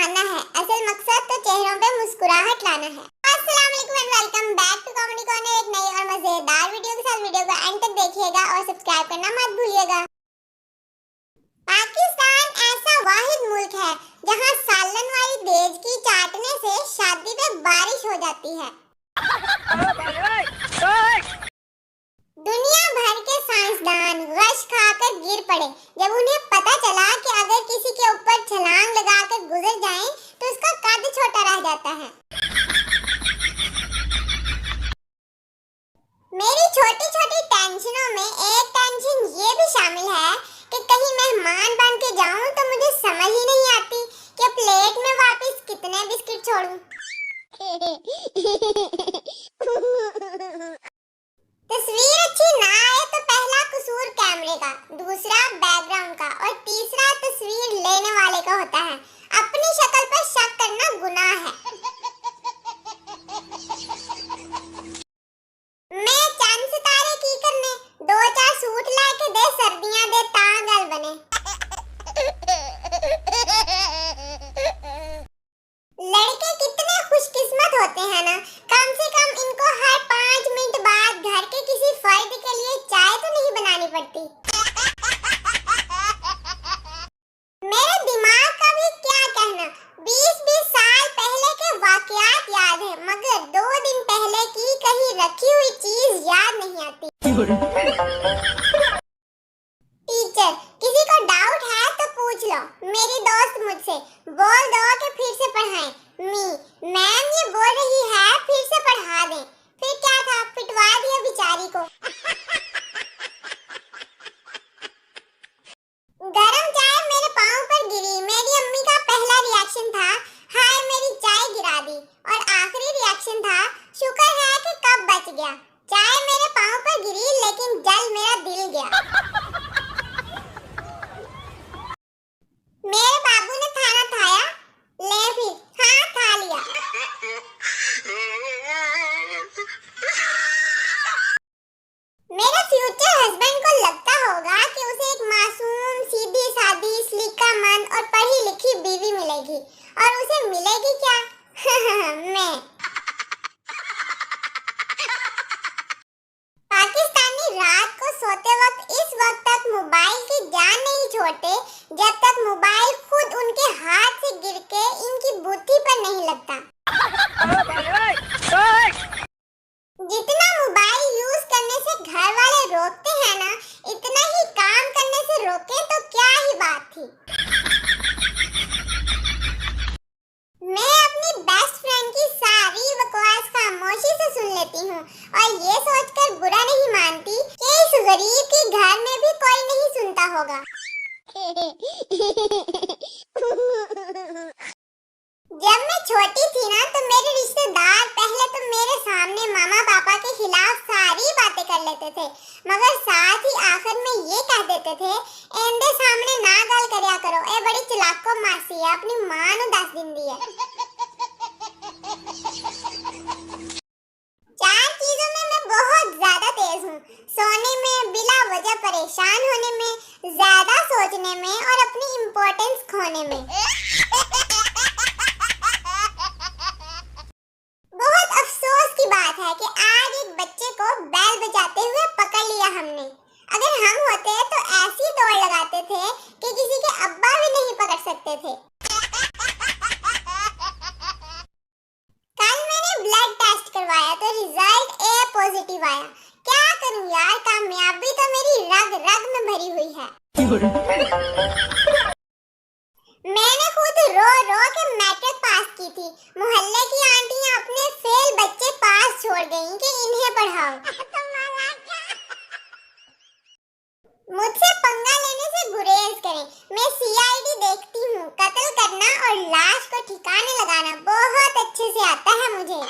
बहाना है, असल मकसद तो चेहरों पे मुस्कुराहट लाना है। अस्सलाम वालेकुम and welcome back to comedy corner. एक नई और मजेदार वीडियो के साथ वीडियो को एंड तक देखिएगा और सब्सक्राइब करना मत भूलिएगा। पाकिस्तान ऐसा वाहिद मुल्क है जहां सालन वाली देज की चाटने से शादी पे बारिश हो जाती है। दुनिया भर के साइंसदान गश खाकर गिर पड़े जब उन्हें पता चला कि अगर किसी के ऊपर छलांग लगाकर गुजर जाएं तो उसका कद छोटा रह जाता है। मेरी छोटी छोटी टेंशनों में एक टेंशन ये भी शामिल है कि कहीं मेहमान बन के जाऊं तो मुझे समझ ही नहीं आती कि प्लेट में वापस कितने बिस्किट छोड़ूं। तस्वीर अच्छी ना आए तो पहला कसूर कैमरे का, दूसरा बैकग्राउंड का और तीसरा तस्वीर लेने वाले का होता है। अपनी शक्ल पर शक करना गुनाह है। मैं चंद सितारे की करने, दो चार सूट लाके दे सर्दियां दे तांगल बने। लड़के कितने खुशकिस्मत होते हैं ना, कम से कम इनको हर 5 मिनट बाद घर के किसी फर्द के लिए चाय तो नहीं बनानी पड़ती। मेरे दिमाग का भी क्या कहना, 20-20 साल पहले के वाकयात याद है मगर 2 दिन पहले की कहीं रखी हुई चीज याद नहीं आती। टीचर, किसी को डाउट है तो पूछ लो। मेरी दोस्त मुझसे बोल दो कि फिर से पढ़ाएं। मैम ये बोल रही है फिर से पढ़ा दें। फिर क्या था, पिटवा दिया बेचारी को। गरम चाय मेरे पाँव पर गिरी। मेरी अम्मी का पहला रिएक्शन था हाय मेरी चाय गिरा दी और आखिरी रिएक्शन था शुक्र है कि कब बच गया। चाय मेरे पाँव पर गिरी लेकिन जल मेरा दिल गया। मेरे बाबू ने खाना खाया? ले फिर, हाँ खा लिया। मेरे फ्यूचर हस्बैंड को लगता होगा कि उसे एक मासूम सीधी सादी स्लीका मन और पढ़ी लिखी बीवी मिलेगी और उसे मिलेगी क्या? मैं। पाकिस्तानी रात को सोते वक्त इस वक्त तक मोबाइल की जान नहीं छोड़ते जब तक मोबाइल खुद उनके हाथ से गिर के इनकी बुद्धि पर नहीं लगता। जितना मोबाइल यूज करने से घर वाले रोकते हैं ना, इतना ही काम करने से रोके तो क्या ही बात थी। मैं अपनी बेस्ट फ्रेंड की सारी बकवास खामोशी से सुन लेती हूँ और ये सोचकर बुरा नहीं मानती कि इस गरीब के घर में भी कोई नहीं सुनता होगा। जब मैं छोटी थी ना तो मेरे रिश्तेदार पहले तो मेरे सामने मामा पापा के खिलाफ सारी बातें कर लेते थे मगर साथ ही आखिर में ये कह देते थे एंदे सामने ना गल करया करो, ए बड़ी चलाको मासी है, अपनी मां नु दस दिंदी है। 4 चीजों में मैं बहुत ज्यादा तेज हूँ, सोने में, बिला वजह परेशान होने में, ज्यादा सोचने में और अपनी इम्पोर्टेंस खोने में। बहुत अफसोस की बात है कि आज एक बच्चे को बैल बजाते हुए पकड़ लिया हमने। अगर हम होते तो ऐसी दौड़ लगाते थे कि किसी के अब्बा भी नहीं पकड़ सकते थे। कल मैंने ब्लड टेस्ट करवाया तो रिजल्ट ए पॉजिटिव आया। क्या करूं यार, कामयाबी तो मेरी रग रग में भरी हुई है। मैंने खुद रो रो के मैट्रिक पास की थी। मोहल्ले की आंटियां अपने फेल बच्चे पास छोड़ गईं कि इन्हें पढ़ाओ। मुझसे पंगा लेने से गुरेज करें। मैं सीआईडी देखती हूँ, कत्ल करना और लाश को ठिकाने लगाना बहुत अच्छे से आता है मुझे।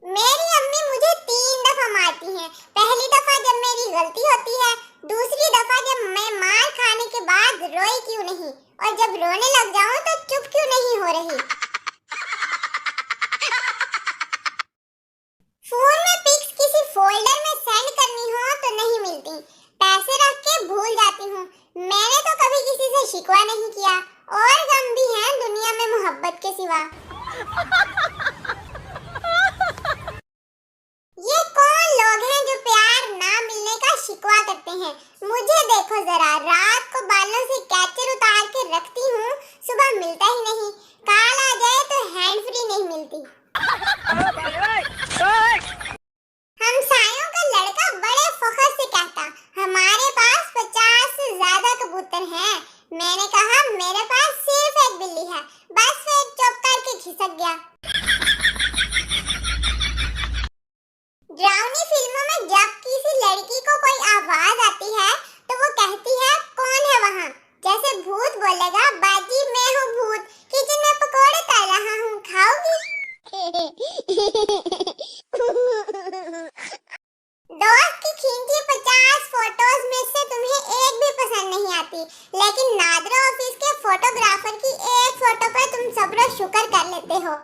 मेरी अम्मी मुझे 3 दफा मारती हैं। पहली दफा जब मेरी गलती होती है, दूसरी दफा जब मैं मार खाने के बाद रोई क्यों नहीं और जब रोने लग जाऊं तो चुप क्यों नहीं हो रही। फोन में पिक्स किसी फोल्डर में सेंड करनी हो तो नहीं मिलती, पैसे रख के भूल जाती हूँ करते हैं। मुझे देखो जरा, रात को बालों से कैचर उतार के रखती हूँ, सुबह मिलता ही नहीं। काल आ जाए तो हैंड फ्री नहीं मिलती। हमसायों का लड़का बड़े फख्र से कहता, हमारे पास 50 से ज्यादा कबूतर हैं। मैंने कहा मेरे पास सिर्फ एक बिल्ली है। बस फिर चुप करके खिसक गया। ड्राउनी फिल्मों में जब किसी लड़की को कोई आवाज आती है तो वो कहती है, कौन है वहाँ? जैसे भूत बोलेगा, बाजी मैं हूँ भूत, किचन में पकोड़े तल रहा हूँ, खाओगी? दोस्त की खींची 50 फोटोज में से तुम्हें एक भी पसंद नहीं आती, लेकिन नादरा ऑफिस के फोटोग्राफर की एक फोटो पर तुम सब्र शुक्र कर लेते हो।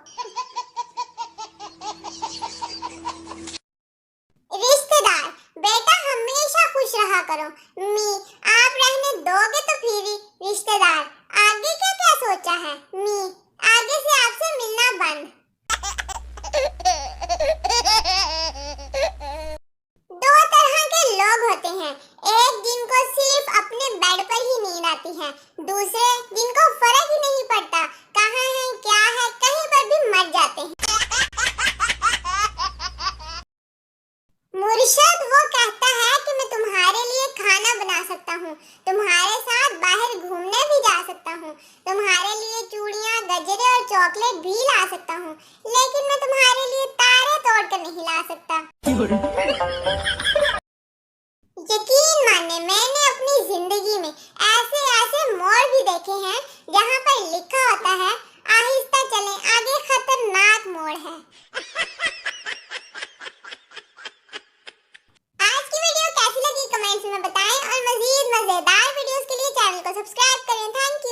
रिश्तेदार, बेटा हमेशा खुश रहा करो। मी, आप रहने दोगे तो फिर। रिश्तेदार, आगे क्या क्या सोचा है? मी, आगे से आपसे मिलना बंद। दो तरह के लोग होते हैं, एक जिनको सिर्फ अपने बेड पर ही नींद आती है, दूसरे जिनको फर्क ही नहीं पड़ता कहाँ है क्या है, कहीं पर भी मर जाते हैं। मुर्शद वो कहता है कि मैं तुम्हारे लिए खाना बना सकता हूँ, तुम्हारे साथ बाहर घूमने भी जा सकता हूँ, तुम्हारे लिए चूड़ियाँ, गजरे और चॉकलेट भी ला सकता हूँ, लेकिन मैं तुम्हारे लिए तारे तोड़कर नहीं ला सकता। यकीन माने, मैंने अपनी जिंदगी में ऐसे ऐसे मोड़ भी देखे हैं जहाँ पर लिखा होता है, आहिस्ता चलें, आगे खतरनाक मोड़ है। आज की वीडियो कैसी लगी कमेंट्स में बताएं और मजीद मजेदार वीडियोस के लिए चैनल को सब्सक्राइब करें। Thank you.